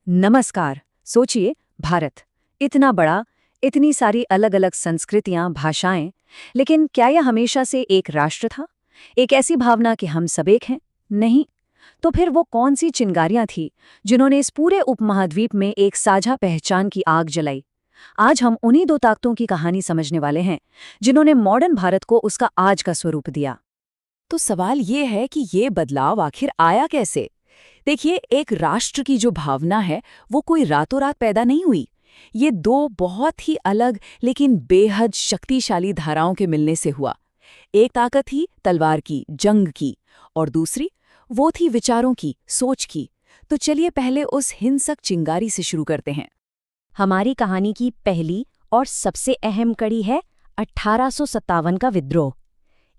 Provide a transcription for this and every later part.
नमस्कार। सोचिए, भारत इतना बड़ा, इतनी सारी अलग अलग संस्कृतियां, भाषाएं, लेकिन क्या यह हमेशा से एक राष्ट्र था? एक ऐसी भावना कि हम सब एक हैं? नहीं। तो फिर वो कौन सी चिंगारियां थी जिन्होंने इस पूरे उपमहाद्वीप में एक साझा पहचान की आग जलाई? आज हम उन्हीं दो ताकतों की कहानी समझने वाले हैं जिन्होंने मॉडर्न भारत को उसका आज का स्वरूप दिया। तो सवाल ये है कि ये बदलाव आखिर आया कैसे? देखिए, एक राष्ट्र की जो भावना है वो कोई रातों रात पैदा नहीं हुई। ये दो बहुत ही अलग लेकिन बेहद शक्तिशाली धाराओं के मिलने से हुआ। एक ताकत थी तलवार की, जंग की, और दूसरी वो थी विचारों की, सोच की। तो चलिए पहले उस हिंसक चिंगारी से शुरू करते हैं। हमारी कहानी की पहली और सबसे अहम कड़ी है 1857 का विद्रोह।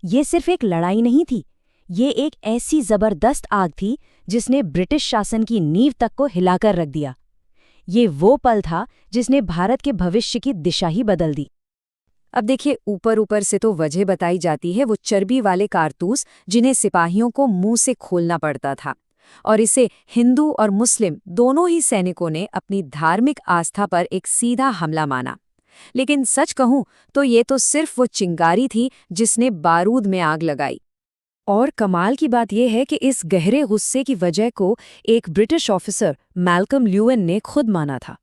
ये सिर्फ एक लड़ाई नहीं थी, ये एक ऐसी जबरदस्त आग थी जिसने ब्रिटिश शासन की नींव तक को हिलाकर रख दिया। ये वो पल था जिसने भारत के भविष्य की दिशा ही बदल दी। अब देखिए, ऊपर ऊपर से तो वजह बताई जाती है वो चर्बी वाले कारतूस जिन्हें सिपाहियों को मुंह से खोलना पड़ता था, और इसे हिंदू और मुस्लिम दोनों ही सैनिकों ने अपनी धार्मिक आस्था पर एक सीधा हमला माना। लेकिन सच कहूं तो ये तो सिर्फ वो चिंगारी थी जिसने बारूद में आग लगाई। और कमाल की बात यह है कि इस गहरे गुस्से की वजह को एक ब्रिटिश ऑफिसर मैल्कम ल्यूएन ने खुद माना था।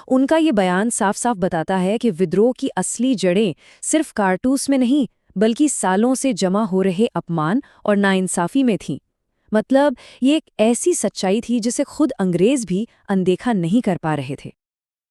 उनका ये बयान साफ साफ बताता है कि विद्रोह की असली जड़ें सिर्फ कारतूस में नहीं, बल्कि सालों से जमा हो रहे अपमान और नाइंसाफी में थीं। मतलब ये एक ऐसी सच्चाई थी जिसे खुद अंग्रेज भी अनदेखा नहीं कर पा रहे थे।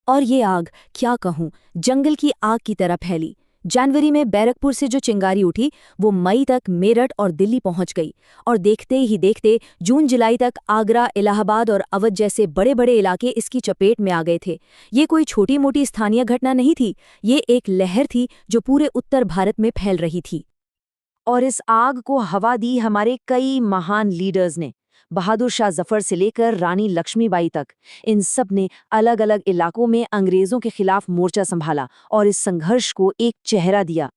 और ये आग, क्या कहूँ, जंगल की आग की तरह फैली। जनवरी में बैरकपुर से जो चिंगारी उठी वो मई तक मेरठ और दिल्ली पहुंच गई, और देखते ही देखते जून जुलाई तक आगरा, इलाहाबाद और अवध जैसे बड़े बड़े इलाके इसकी चपेट में आ गए थे। ये कोई छोटी मोटी स्थानीय घटना नहीं थी, ये एक लहर थी जो पूरे उत्तर भारत में फैल रही थी। और इस आग को हवा दी हमारे कई महान लीडर्स ने। बहादुर शाह जफर से लेकर रानी लक्ष्मीबाई तक, इन सब ने अलग अलग इलाकों में अंग्रेजों के खिलाफ मोर्चा संभाला और इस संघर्ष को एक चेहरा दिया।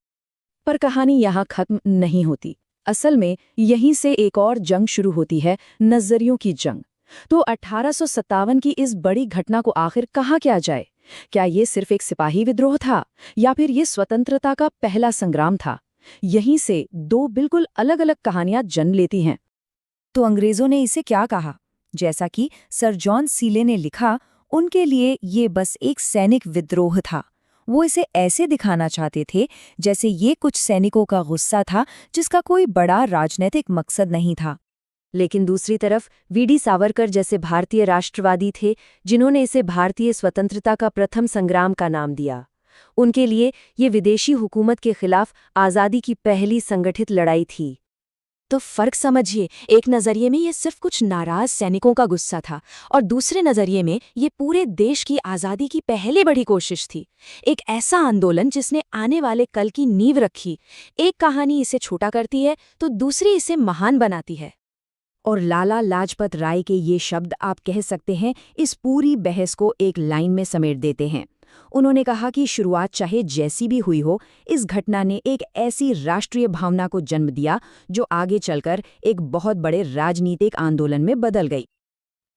पर कहानी यहाँ खत्म नहीं होती। असल में यहीं से एक और जंग शुरू होती है, नजरियों की जंग। तो 1857 की इस बड़ी घटना को आखिर कहा क्या जाए? क्या ये सिर्फ एक सिपाही विद्रोह था, या फिर ये स्वतंत्रता का पहला संग्राम था? यहीं से दो बिल्कुल अलग अलग कहानियां जन्म लेती हैं। तो अंग्रेजों ने इसे क्या कहा? जैसा कि सर जॉन सीले ने लिखा, उनके लिए ये बस एक सैनिक विद्रोह था। वो इसे ऐसे दिखाना चाहते थे जैसे ये कुछ सैनिकों का गुस्सा था जिसका कोई बड़ा राजनीतिक मकसद नहीं था। लेकिन दूसरी तरफ वीडी सावरकर जैसे भारतीय राष्ट्रवादी थे जिन्होंने इसे भारतीय स्वतंत्रता का प्रथम संग्राम का नाम दिया। उनके लिए ये विदेशी हुकूमत के खिलाफ आज़ादी की पहली संगठित लड़ाई थी। तो फर्क समझिए, एक नजरिए में ये सिर्फ कुछ नाराज सैनिकों का गुस्सा था, और दूसरे नजरिए में ये पूरे देश की आज़ादी की पहले बड़ी कोशिश थी। एक ऐसा आंदोलन जिसने आने वाले कल की नींव रखी। एक कहानी इसे छोटा करती है तो दूसरी इसे महान बनाती है। और लाला लाजपत राय के ये शब्द, आप कह सकते हैं, इस पूरी बहस को एक लाइन में समेट देते हैं। उन्होंने कहा कि शुरुआत चाहे जैसी भी हुई हो, इस घटना ने एक ऐसी राष्ट्रीय भावना को जन्म दिया जो आगे चलकर एक बहुत बड़े राजनीतिक आंदोलन में बदल गई।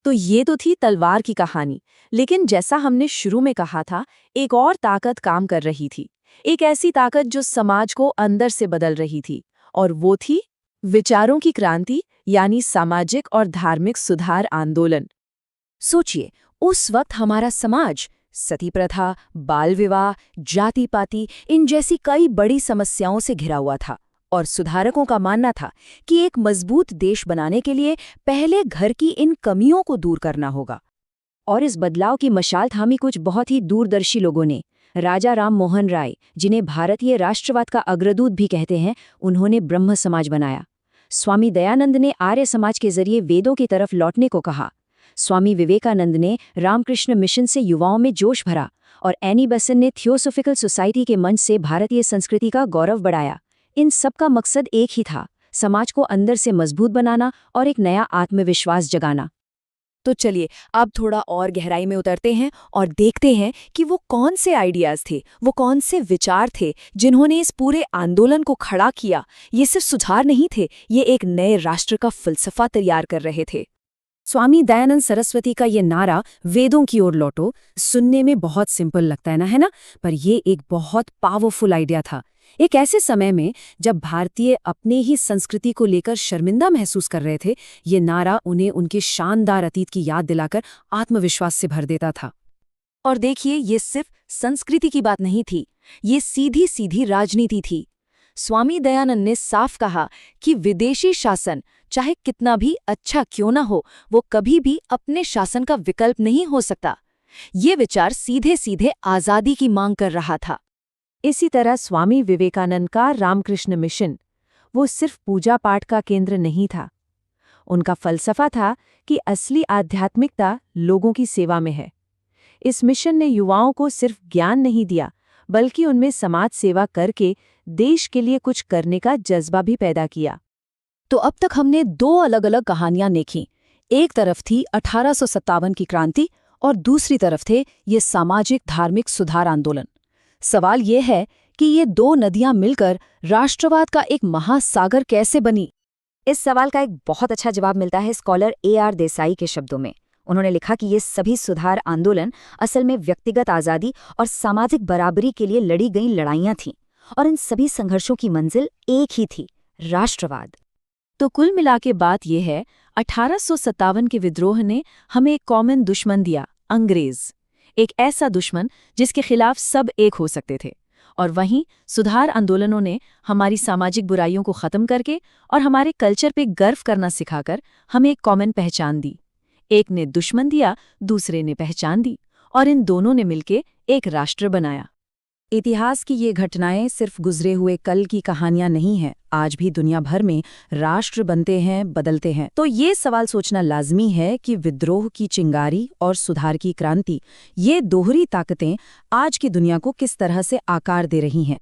तो ये तो थी तलवार की कहानी, लेकिन जैसा हमने शुरू में कहा था, एक और ताकत काम कर रही थी। एक ऐसी ताकत जो समाज को अंदर से बदल रही थी, और वो थी विचारों की क्रांति, यानी सामाजिक और धार्मिक सुधार आंदोलन। सोचिए, उस वक्त हमारा समाज सती प्रथा, बाल विवाह, जाति पाति, इन जैसी कई बड़ी समस्याओं से घिरा हुआ था, और सुधारकों का मानना था कि एक मजबूत देश बनाने के लिए पहले घर की इन कमियों को दूर करना होगा। और इस बदलाव की मशाल थामी कुछ बहुत ही दूरदर्शी लोगों ने। राजा राम मोहन राय, जिन्हें भारतीय राष्ट्रवाद का अग्रदूत भी कहते हैं, उन्होंने ब्रह्म समाज बनाया। स्वामी दयानंद ने आर्य समाज के जरिए वेदों की तरफ लौटने को कहा। स्वामी विवेकानंद ने रामकृष्ण मिशन से युवाओं में जोश भरा, और एनी बेसेंट ने थियोसॉफिकल सोसाइटी के मंच से भारतीय संस्कृति का गौरव बढ़ाया। इन सब का मकसद एक ही था, समाज को अंदर से मजबूत बनाना और एक नया आत्मविश्वास जगाना। तो चलिए अब थोड़ा और गहराई में उतरते हैं और देखते हैं कि वो कौन से आइडियाज़ थे, वो कौन से विचार थे जिन्होंने इस पूरे आंदोलन को खड़ा किया। ये सिर्फ सुधार नहीं थे, ये एक नए राष्ट्र का फ़लसफ़ा तैयार कर रहे थे। स्वामी दयानंद सरस्वती का ये नारा वेदों की ओर लौटो सुनने में बहुत सिंपल लगता है ना, पर ये एक बहुत पावरफुल आइडिया था। एक ऐसे समय में जब भारतीय अपने ही संस्कृति को लेकर शर्मिंदा महसूस कर रहे थे, ये नारा उन्हें उनके शानदार अतीत की याद दिलाकर आत्मविश्वास से भर देता था। और देखिए, ये सिर्फ संस्कृति की बात नहीं थी, ये सीधी सीधी राजनीति थी। स्वामी दयानंद ने साफ कहा कि विदेशी शासन चाहे कितना भी अच्छा क्यों न हो, वो कभी भी अपने शासन का विकल्प नहीं हो सकता। ये विचार सीधे सीधे आज़ादी की मांग कर रहा था। इसी तरह स्वामी विवेकानंद का रामकृष्ण मिशन, वो सिर्फ पूजा पाठ का केंद्र नहीं था। उनका फलसफा था कि असली आध्यात्मिकता लोगों की सेवा में है। इस मिशन ने युवाओं को सिर्फ ज्ञान नहीं दिया, बल्कि उनमें समाज सेवा करके देश के लिए कुछ करने का जज्बा भी पैदा किया। तो अब तक हमने दो अलग अलग कहानियां देखीं। एक तरफ थी 1857 की क्रांति और दूसरी तरफ थे ये सामाजिक धार्मिक सुधार आंदोलन। सवाल ये है कि ये दो नदियां मिलकर राष्ट्रवाद का एक महासागर कैसे बनी? इस सवाल का एक बहुत अच्छा जवाब मिलता है स्कॉलर A.R. देसाई के शब्दों में। उन्होंने लिखा कि ये सभी सुधार आंदोलन असल में व्यक्तिगत आज़ादी और सामाजिक बराबरी के लिए लड़ी गई लड़ाइयाँ थीं, और इन सभी संघर्षों की मंजिल एक ही थी, राष्ट्रवाद। तो कुल मिला के बात यह है, 1857 के विद्रोह ने हमें एक कॉमन दुश्मन दिया, अंग्रेज। एक ऐसा दुश्मन जिसके खिलाफ सब एक हो सकते थे। और वहीं सुधार आंदोलनों ने हमारी सामाजिक बुराइयों को खत्म करके और हमारे कल्चर पे गर्व करना सिखाकर हमें एक कॉमन पहचान दी। एक ने दुश्मन दिया, दूसरे ने पहचान दी, और इन दोनों ने मिलके एक राष्ट्र बनाया। इतिहास की ये घटनाएं सिर्फ गुजरे हुए कल की कहानियां नहीं हैं। आज भी दुनिया भर में राष्ट्र बनते हैं, बदलते हैं। तो ये सवाल सोचना लाजमी है कि विद्रोह की चिंगारी और सुधार की क्रांति, ये दोहरी ताकतें आज की दुनिया को किस तरह से आकार दे रही हैं।